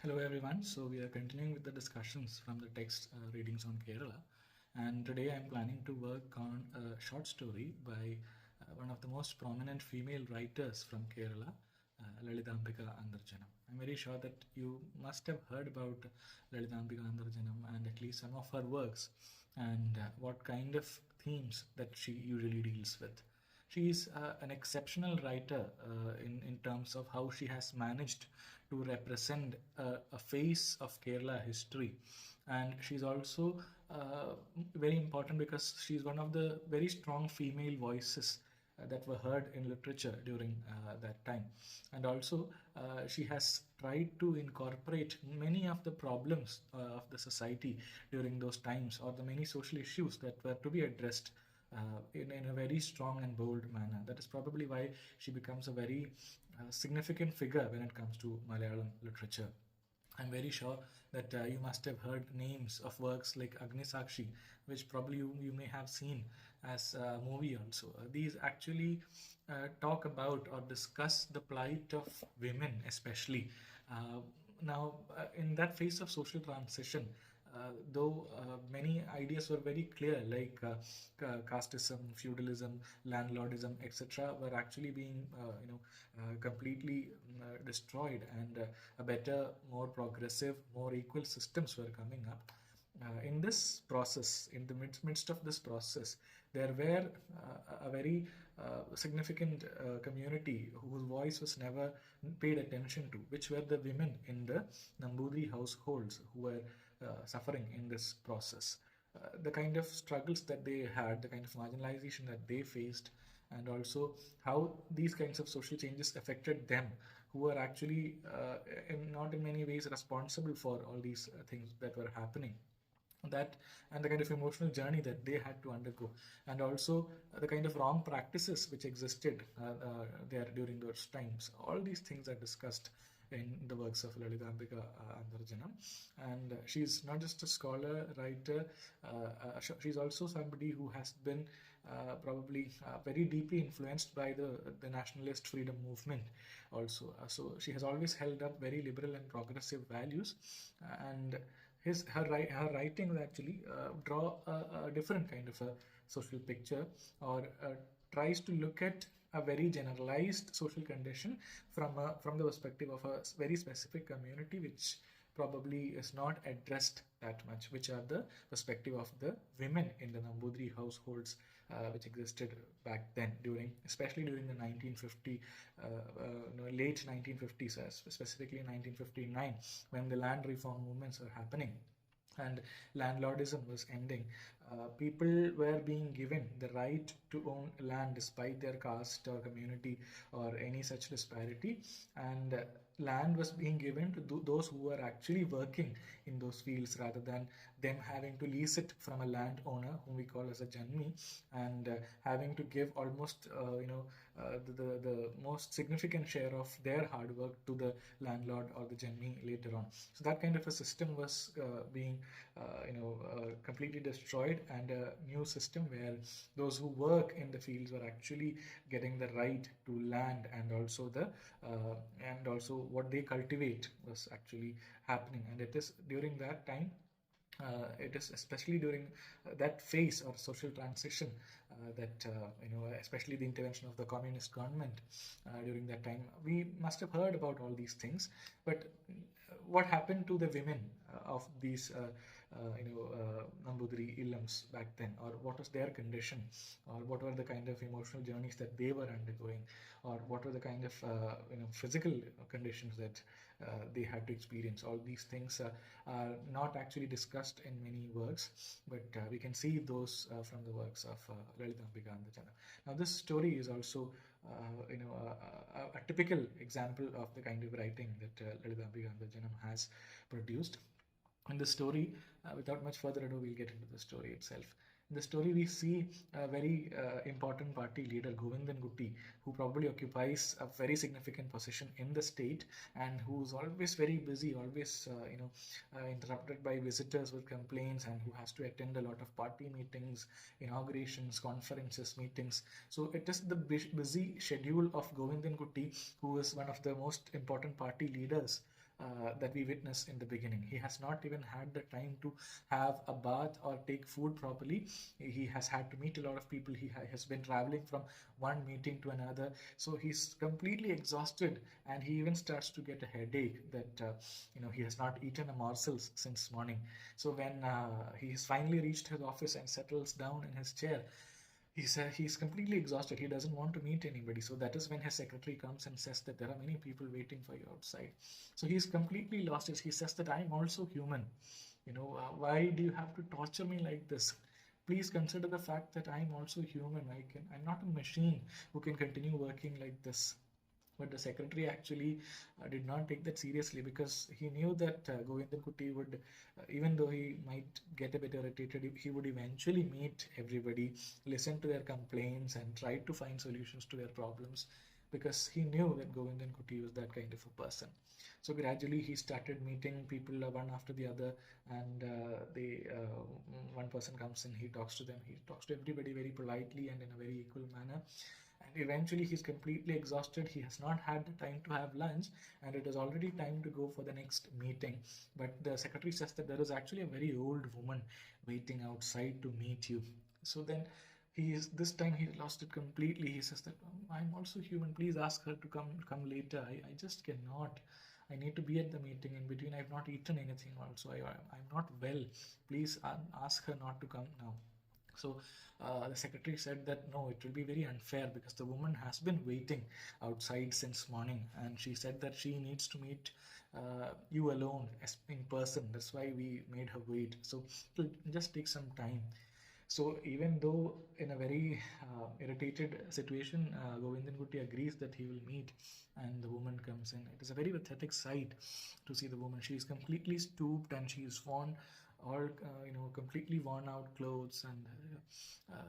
Hello everyone. So we are continuing with the discussions from the text readings on Kerala, and today I'm planning to work on a short story by one of the most prominent female writers from Kerala, Lalithambika Antharjanam. I'm very sure that you must have heard about Lalithambika Antharjanam and at least some of her works and what kind of themes that she usually deals with. She is an exceptional writer in terms of how she has managed to represent a phase of Kerala history. And she's also very important because she's one of the very strong female voices that were heard in literature during that time. And also, she has tried to incorporate many of the problems of the society during those times, or the many social issues that were to be addressed in a very strong and bold manner. That is probably why she becomes a very significant figure when it comes to Malayalam literature. I'm very sure that you must have heard names of works like Agnisakshi, which probably you may have seen as a movie also. These actually talk about or discuss the plight of women, especially. In that phase of social transition, though many ideas were very clear, like casteism, feudalism, landlordism, etc., were actually being, completely destroyed, and a better, more progressive, more equal systems were coming up. In this process, in the midst of this process, there were a very significant community whose voice was never paid attention to, which were the women in the Nambudri households who were suffering in this process. The kind of struggles that they had, the kind of marginalization that they faced, and also how these kinds of social changes affected them, who were actually not in many ways responsible for all these things that were happening, that and the kind of emotional journey that they had to undergo, and also the kind of wrong practices which existed there during those times. All these things are discussed in the works of Lalithambika Antharjanam. And she's not just a scholar, writer, she's also somebody who has been probably very deeply influenced by the nationalist freedom movement also. So she has always held up very liberal and progressive values, and her writings actually draw a different kind of a social picture, or tries to look at a very generalized social condition from the perspective of a very specific community, which probably is not addressed that much, which are the perspective of the women in the Nambudri households which existed back then, especially during the 1950, late 1950s, specifically 1959, when the land reform movements were happening and landlordism was ending. People were being given the right to own land despite their caste or community or any such disparity, and land was being given to those who were actually working in those fields, rather than them having to lease it from a landowner whom we call as a janmi, and having to give almost the most significant share of their hard work to the landlord or the janmi later on. So that kind of a system was being completely destroyed, and a new system where those who work in the fields were actually getting the right to land, and also what they cultivate was actually happening. And it is during that time, it is especially during that phase or social transition that especially the intervention of the communist government during that time. We must have heard about all these things, but what happened to the women of these Nambudiri Illams back then, or what was their condition, or what were the kind of emotional journeys that they were undergoing, or what were the kind of physical conditions that they had to experience. All these things are not actually discussed in many works, but we can see those from the works of Lalithambika Antharjanam. Now, this story is also a typical example of the kind of writing that Lalithambika Antharjanam has produced. In the story, without much further ado, we'll get into the story itself. In the story, we see a very important party leader, Govindan Gutti, who probably occupies a very significant position in the state, and who's always very busy, always interrupted by visitors with complaints, and who has to attend a lot of party meetings, inaugurations, conferences, meetings. So it is the busy schedule of Govindan Gutti, who is one of the most important party leaders that we witnessed in the beginning. He has not even had the time to have a bath or take food properly. He has had to meet a lot of people. He has been traveling from one meeting to another. So he's completely exhausted, and he even starts to get a headache that, he has not eaten a morsel since morning. So when he's finally reached his office and settles down in his chair, he's completely exhausted. He doesn't want to meet anybody. So that is when his secretary comes and says that there are many people waiting for you outside. So he's completely lost it. He says that I'm also human. Why do you have to torture me like this? Please consider the fact that I'm also human. I'm not a machine who can continue working like this. But the secretary actually did not take that seriously, because he knew that Govindan Kuti would, even though he might get a bit irritated, he would eventually meet everybody, listen to their complaints, and try to find solutions to their problems, because he knew that Govindan Kuti was that kind of a person. So gradually he started meeting people one after the other, and one person comes in, he talks to them, he talks to everybody very politely and in a very equal manner. And eventually he's completely exhausted. He has not had the time to have lunch, and it is already time to go for the next meeting. But the secretary says that there is actually a very old woman waiting outside to meet you. So then this time he lost it completely. He says that, I'm also human. Please ask her to come later. I just cannot. I need to be at the meeting. In between, I've not eaten anything also. I'm not well. Please ask her not to come now. So the secretary said that no, it will be very unfair, because the woman has been waiting outside since morning, and she said that she needs to meet you alone in person. That's why we made her wait. So it will just take some time. So even though in a very irritated situation, Govindan Gutti agrees that he will meet, and the woman comes in. It is a very pathetic sight to see the woman. She is completely stooped, and she is worn all completely worn out clothes, and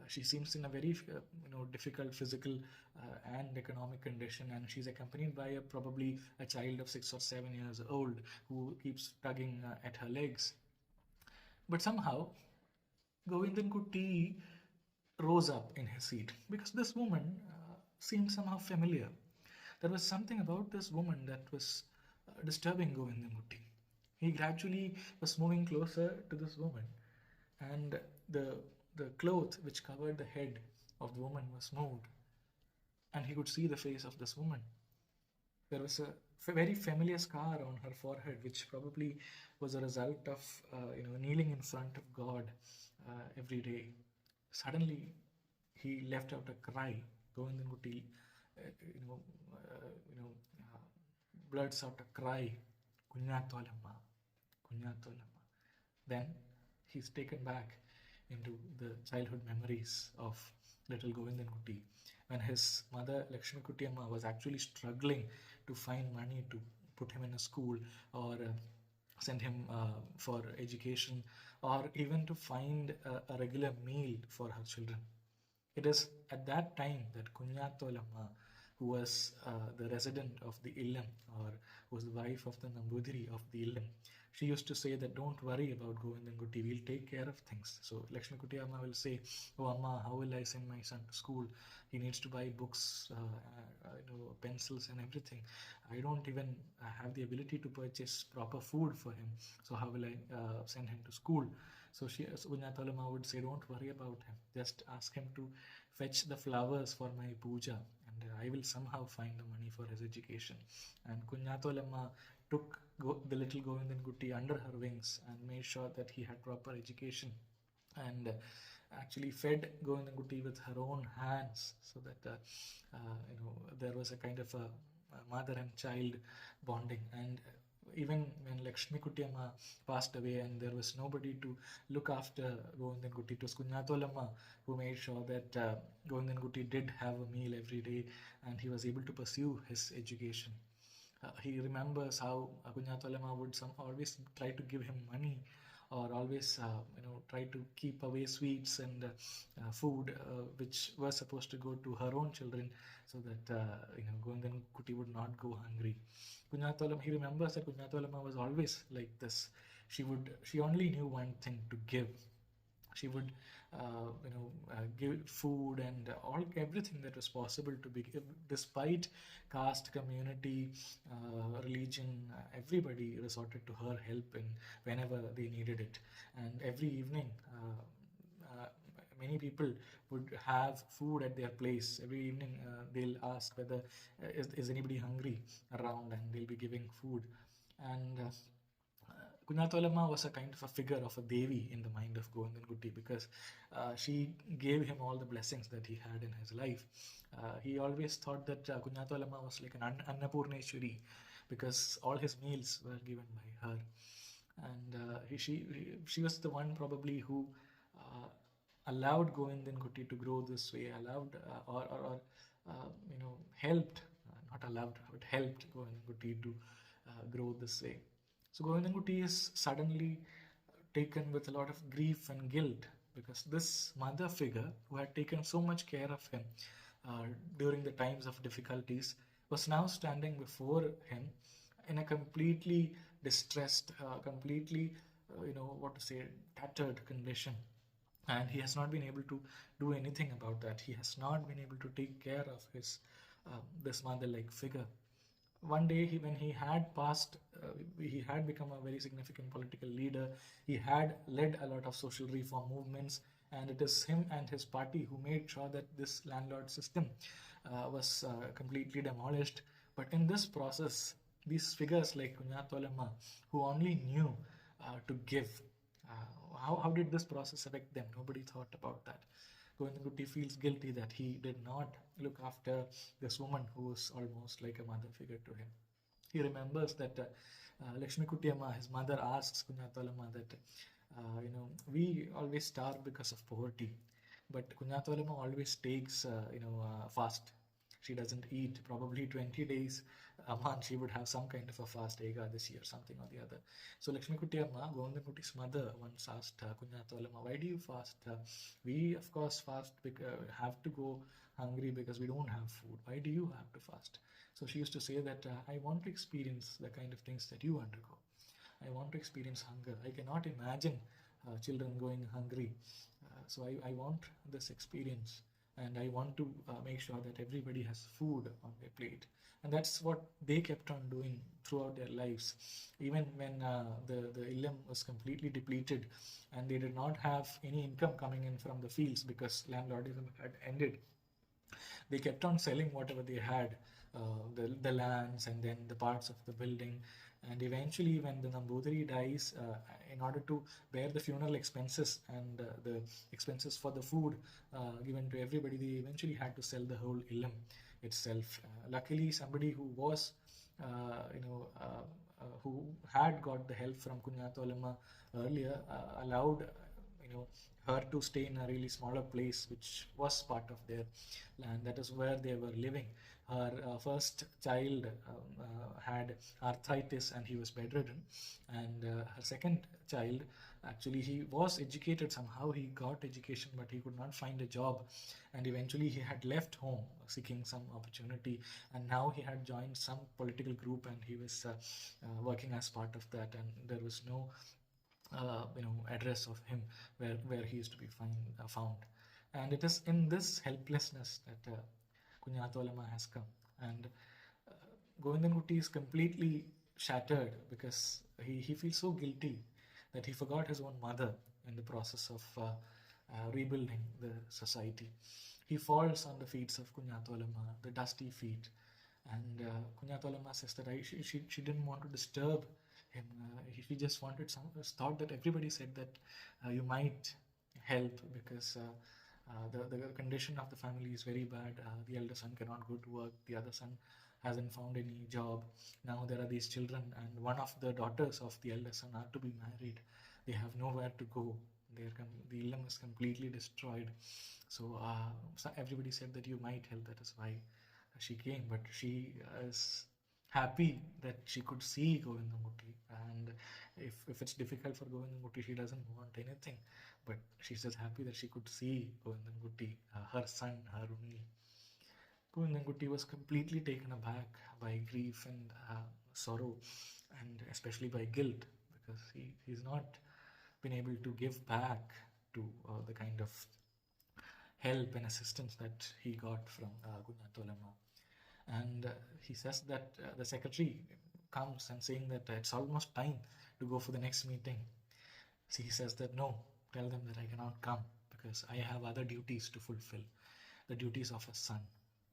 she seems in a very difficult physical and economic condition, and she's accompanied by probably a child of 6 or 7 years old who keeps tugging at her legs. But somehow Govindan Kuti rose up in his seat, because this woman seemed somehow familiar. There was something about this woman that was disturbing Govindan Kuti. He gradually was moving closer to this woman, and the cloth which covered the head of the woman was moved, and he could see the face of this woman. There was a very familiar scar on her forehead, which probably was a result of kneeling in front of God every day. Suddenly, he left out a cry. Govindan Kuti, blurts out a cry, "Kunyatholamma, Kunyatholamma." Then he's taken back into the childhood memories of little Govindan Kuti, when his mother Lakshmi Kuti Amma was actually struggling to find money to put him in a school, or send him for education, or even to find a regular meal for her children. It is at that time that Kunyatholamma, who was the resident of the Illam, or who was the wife of the Nambudiri of the Illam, she used to say that, don't worry about Govindan Kuti, we'll take care of things. So Lakshmi Kuti Amma will say, oh Amma, how will I send my son to school? He needs to buy books, pencils and everything. I don't even have the ability to purchase proper food for him. So how will I send him to school? So Kunyatholamma would say, don't worry about him. Just ask him to fetch the flowers for my puja, and I will somehow find the money for his education. And Kunyatholamma took the little Govindan Kuti under her wings and made sure that he had proper education, and actually fed Govindan Kuti with her own hands, so that there was a kind of a mother and child bonding. And even when Lakshmi Kuti Amma passed away and there was nobody to look after Govindan Kuti, it was Kunyatholamma who made sure that Govindan Kuti did have a meal every day, and he was able to pursue his education. He remembers how Kunyatholamma would always try to give him money, or always try to keep away sweets and food which were supposed to go to her own children, so that Govindan Kuti would not go hungry. He remembers that Kunyatholamma was always like this. She only knew one thing: to give. She would give food and all everything that was possible to be despite caste, community, religion. Everybody resorted to her help in whenever they needed it. And every evening, many people would have food at their place. Every evening, they'll ask whether is anybody hungry around, and they'll be giving food. And Kunyatolama was a kind of a figure of a Devi in the mind of Govindan Gutti, because she gave him all the blessings that he had in his life. He always thought that Kunyatolama was like an Annapurneshwari, because all his meals were given by her. And she was the one probably who uh, allowed Govindan Gutti to grow this way, allowed helped, not allowed, but helped Govindan Gutti to grow this way. So Govindanguti is suddenly taken with a lot of grief and guilt, because this mother figure who had taken so much care of him during the times of difficulties was now standing before him in a completely distressed, completely, what to say, tattered condition. And he has not been able to do anything about that. He has not been able to take care of his this mother-like figure. One day, when he had passed, he had become a very significant political leader. He had led a lot of social reform movements, and it is him and his party who made sure that this landlord system was completely demolished. But in this process, these figures like Kunyatolama, who only knew to give, how did this process affect them? Nobody thought about that. Govindagutti feels guilty that he did not look after this woman who was almost like a mother figure to him. He remembers that Lakshmi Kuttiyamma, his mother, asks Kunyatolama that, we always starve because of poverty, but Kunyatolama always takes, fast. She doesn't eat probably 20 days a month. She would have some kind of a fast this year, something or the other. So Lakshmi Kuttiyamma, Govindakutti's mother, once asked Kunyatolama, why do you fast? We of course fast because have to go hungry because we don't have food. Why do you have to fast? So she used to say that I want to experience the kind of things that you undergo. I want to experience hunger. I cannot imagine children going hungry. So I want this experience, and I want to make sure that everybody has food on their plate. And that's what they kept on doing throughout their lives. Even when the ilm was completely depleted and they did not have any income coming in from the fields because landlordism had ended, they kept on selling whatever they had, the lands and then the parts of the building. And eventually, when the Nambudiri dies, in order to bear the funeral expenses and the expenses for the food given to everybody, they eventually had to sell the whole ilm itself. Luckily, somebody who was, who had got the help from Kunyatolama earlier, allowed her to stay in a really smaller place which was part of their land. That is where they were living. Her first child had arthritis and he was bedridden, and her second child, actually, he was educated somehow. He got education, but he could not find a job, and eventually he had left home seeking some opportunity, and now he had joined some political group and he was working as part of that, and there was no address of him where he is to be found. And it is in this helplessness that Kunyatolama has come. And Govindan Gutti is completely shattered because he feels so guilty that he forgot his own mother in the process of rebuilding the society. He falls on the feet of Kunyatolama, the dusty feet. And Kunyatolama says that she didn't want to disturb him. She just wanted thought that everybody said that you might help because the condition of the family is very bad. The elder son cannot go to work. The other son hasn't found any job. Now there are these children, and one of the daughters of the elder son are to be married. They have nowhere to go. The ilm is completely destroyed. So everybody said that you might help. That is why she came. But she is happy that she could see Govindamutti. And if it's difficult for Govindamutti, she doesn't want anything. But she's just happy that she could see Govindamutti, her son, her only. Govindamutti was completely taken aback by grief and sorrow, and especially by guilt, because he's not been able to give back to the kind of help and assistance that he got from Gunyatolamma. And he says that the secretary comes and saying that it's almost time to go for the next meeting. So he says that no, tell them that I cannot come because I have other duties to fulfill, the duties of a son.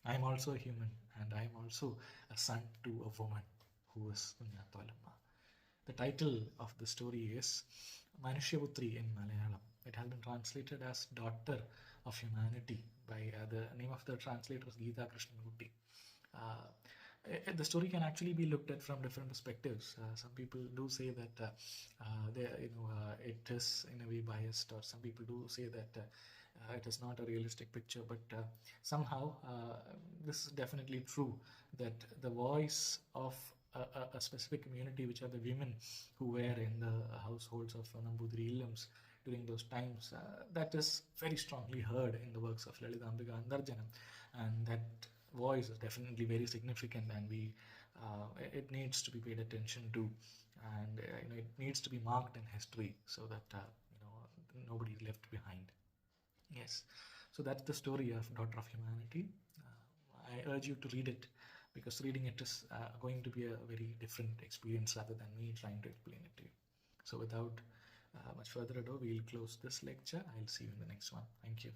I am also a human and I am also a son to a woman who is Gunyatolamma. The title of the story is Manushyaputhri in Malayalam. It has been translated as Daughter of Humanity by the name of the translator is Geeta Krishnamurti. The story can actually be looked at from different perspectives. Some people do say that it is in a way biased, or some people do say that it is not a realistic picture. But somehow this is definitely true, that the voice of a specific community, which are the women who were in the households of Nambudiri Illams during those times, that is very strongly heard in the works of Lalithambika Antharjanam, and that voice is definitely very significant, and it needs to be paid attention to, and it needs to be marked in history so that nobody is left behind. Yes, so that's the story of Daughter of Humanity. I urge you to read it, because reading it is going to be a very different experience rather than me trying to explain it to you. So without much further ado, we'll close this lecture. I'll see you in the next one. Thank you.